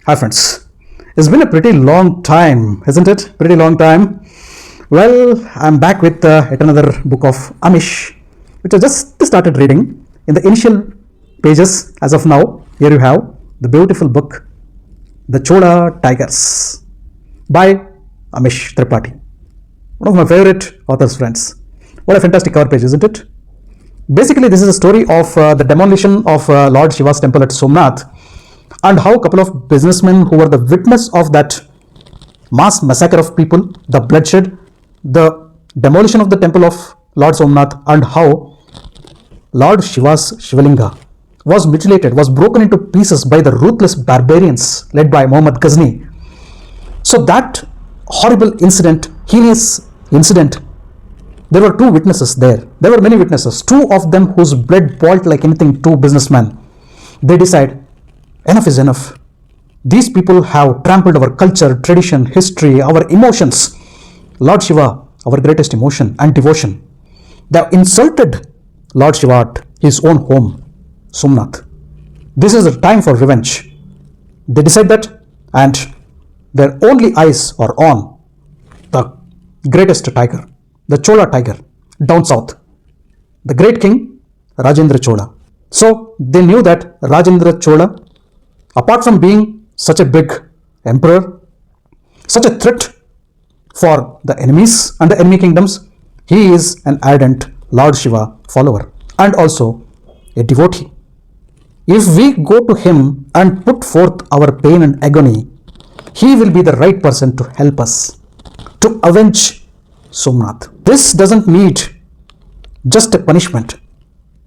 Hi friends, it's been a pretty long time, isn't it? Pretty long time. Well, I'm back with yet another book of AMISH, which I just started reading. In the initial pages, as of now, here you have the beautiful book, The CHOLA TIGERS by AMISH Tripathi. One of my favorite authors, friends. What a fantastic cover page, isn't it? Basically, this is a story of the demolition of Lord Shiva's temple at Somnath, and how a couple of businessmen who were the witness of that mass massacre of people, the bloodshed, the demolition of the temple of Lord Somnath, and how Lord Shiva's Shivalinga was mutilated, was broken into pieces by the ruthless barbarians led by Muhammad Ghazni. So that horrible incident, heinous incident, there were two witnesses there. There were many witnesses, two of them whose blood boiled like anything, two businessmen. They decide, enough is enough. These people have trampled our culture, tradition, history, our emotions. Lord Shiva, our greatest emotion and devotion. They have insulted Lord Shiva at his own home, Somnath. This is a time for revenge. They decide that, and their only eyes are on the greatest tiger, the Chola tiger, down south, the great king, Rajendra Chola. So they knew that Rajendra Chola, apart from being such a big emperor, such a threat for the enemies and the enemy kingdoms, he is an ardent Lord Shiva follower and also a devotee. If we go to him and put forth our pain and agony, he will be the right person to help us to avenge Somnath. This doesn't need just a punishment.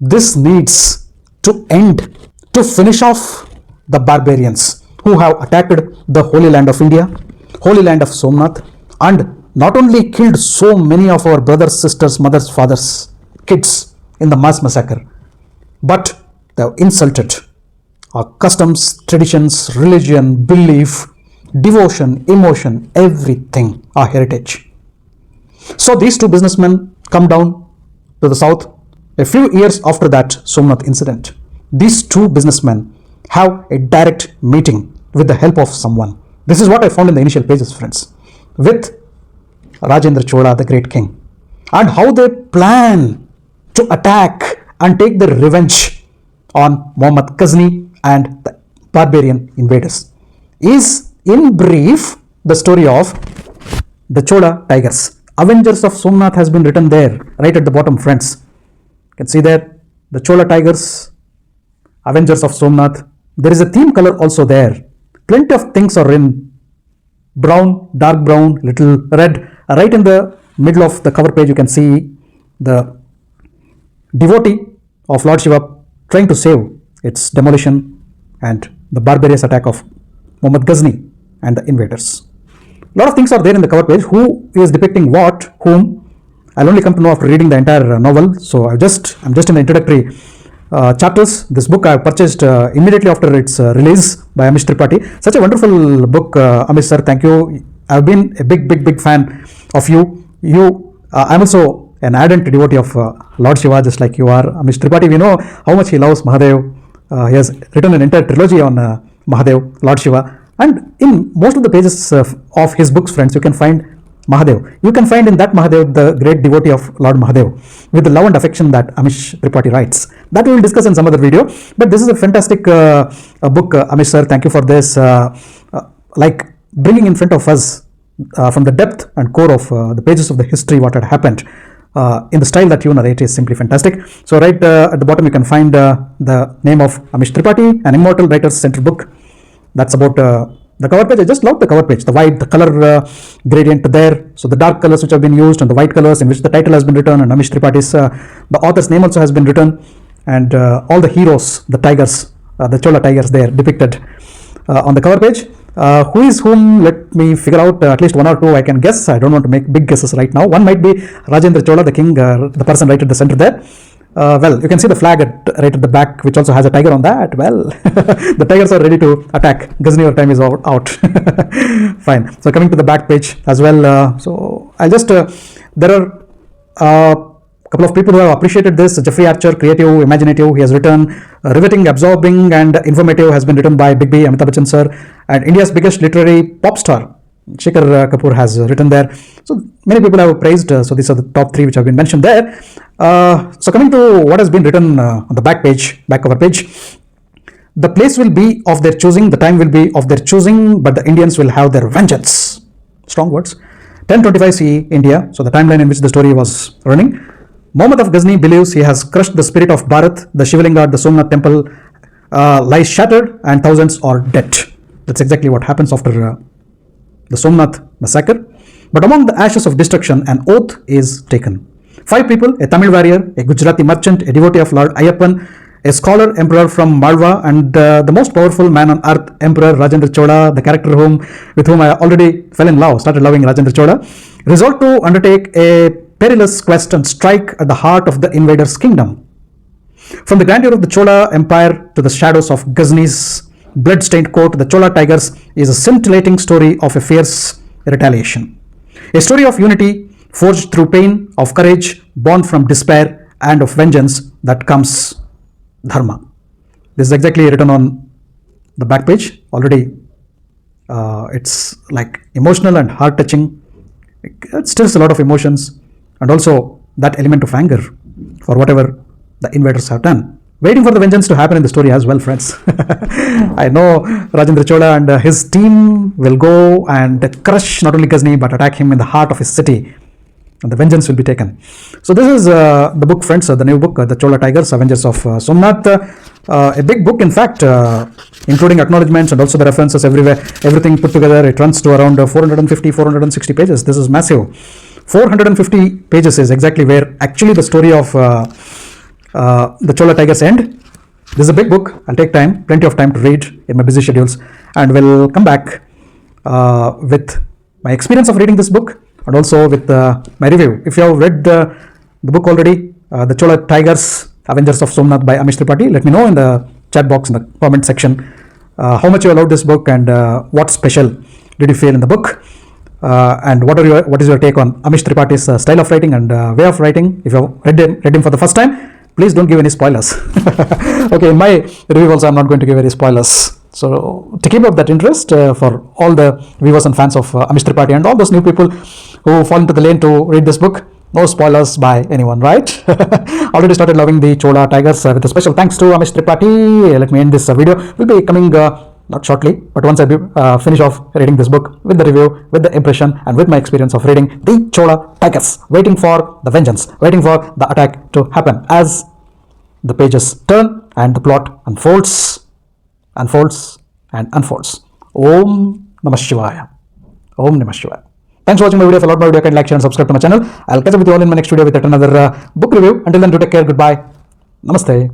This needs to end, to finish off the barbarians who have attacked the holy land of India, holy land of Somnath, and not only killed so many of our brothers, sisters, mothers, fathers, kids in the mass massacre, but they have insulted our customs, traditions, religion, belief, devotion, emotion, everything, our heritage. So these two businessmen come down to the south a few years after that Somnath incident. These two businessmen have a direct meeting with the help of someone. This is what I found in the initial pages, friends, with Rajendra Chola, the great king, and how they plan to attack and take their revenge on Muhammad Ghazni and the barbarian invaders is, in brief, the story of the Chola Tigers. Avengers of Somnath has been written there, right at the bottom, friends. You can see there, the Chola Tigers, Avengers of Somnath. There is a theme color also there. Plenty of things are in brown, dark brown, little red. Right in the middle of the cover page, you can see the devotee of Lord Shiva trying to save its demolition and the barbarous attack of Muhammad Ghazni and the invaders. A lot of things are there in the cover page. Who is depicting what, whom, I'll only come to know after reading the entire novel. So I'm just in the introductory chapters. This book I purchased immediately after its release by AMISH Tripathi. Such a wonderful book, AMISH sir. Thank you. I've been a big fan of you. I'm also an ardent devotee of Lord Shiva, just like you are. AMISH Tripathi, we know how much he loves Mahadev. He has written an entire trilogy on Mahadev, Lord Shiva. And in most of the pages of his books, friends, you can find Mahadev. You can find in that Mahadev the great devotee of Lord Mahadev with the love and affection that AMISH Tripathi writes. That we will discuss in some other video. But this is a fantastic book, AMISH sir. Thank you for this. Like bringing in front of us from the depth and core of the pages of the history what had happened in the style that you narrate is simply fantastic. So right at the bottom you can find the name of AMISH Tripathi, an immortal writer's central book. That's about the cover page. I just love the cover page, the white, the color gradient there. So the dark colors which have been used and the white colors in which the title has been written, and AMISH Tripathi's the author's name also has been written, and all the heroes, the tigers, the Chola tigers there depicted on the cover page. Who is whom? Let me figure out at least one or two I can guess. I don't want to make big guesses right now. One might be Rajendra Chola, the king, the person right at the center there. Well, you can see the flag right at the back, which also has a tiger on that. Well, the tigers are ready to attack. Ghazni, your time is out. Fine. So coming to the back page as well. So I'll just, there are couple of people who have appreciated this. Jeffrey Archer, creative, imaginative. He has written riveting, absorbing, and informative. Has been written by Big B, Amitabh Bachchan sir, and India's biggest literary pop star, Shikhar Kapoor, has written there. So many people have praised. So these are the top 3 which have been mentioned there. So coming to what has been written on the back cover page. The place will be of their choosing, the time will be of their choosing, but the Indians will have their vengeance. Strong words. 1025 CE, India. So the timeline in which the story was running. Muhammad of Ghazni believes he has crushed the spirit of Bharat. The Shivalinga at the Somnath temple lies shattered and thousands are dead. That's exactly what happens after the Somnath massacre. But among the ashes of destruction, an oath is taken. 5 people, a Tamil warrior, a Gujarati merchant, a devotee of Lord Ayyappan, a scholar emperor from Malwa, and the most powerful man on earth, Emperor Rajendra Chola, the character with whom I already fell in love, started loving Rajendra Chola, resolved to undertake a perilous quest and strike at the heart of the invader's kingdom. From the grandeur of the Chola Empire to the shadows of Ghazni's blood-stained court, the Chola Tigers is a scintillating story of a fierce retaliation. A story of unity forged through pain, of courage born from despair, and of vengeance that comes dharma. This is exactly written on the back page already. It's like emotional and heart-touching. It stirs a lot of emotions, and also that element of anger for whatever the invaders have done. Waiting for the vengeance to happen in the story as well, friends. I know Rajendra Chola and his team will go and crush not only Ghazni but attack him in the heart of his city, and the vengeance will be taken. So this is the book, friends, the new book, The Chola Tigers, Avengers of Somnath. A big book, in fact, including acknowledgements and also the references everywhere, everything put together. It runs to around 450-460 pages. This is massive. 450 pages is exactly where actually the story of the Chola Tigers end. This is a big book. I'll take time, plenty of time to read in my busy schedules, and we'll come back with my experience of reading this book and also with my review. If you have read the book already, The Chola Tigers, Avengers of Somnath by Amish Tripathi, let me know in the chat box in the comment section how much you loved this book and what special did you feel in the book, and what is your take on Amish Tripathi's style of writing and way of writing. If you have read him for the first time, please don't give any spoilers. Okay, in my review also I'm not going to give any spoilers. So to keep up that interest for all the viewers and fans of Amish Tripathi and all those new people who fall into the lane to read this book, no spoilers by anyone, right? Already started loving the Chola Tigers with a special thanks to Amish Tripathi. Let me end this video. Will be coming not shortly, but once I finish off reading this book with the review, with the impression, and with my experience of reading the Chola Tigers, waiting for the vengeance, waiting for the attack to happen as the pages turn and the plot unfolds and unfolds. Om Namah Shivaya. Om Namah Shivaya. Thanks for watching my video. If you loved my video, kindly like, share, and subscribe to my channel. I'll catch up with you all in my next video with yet another book review. Until then, do take care. Goodbye. Namaste.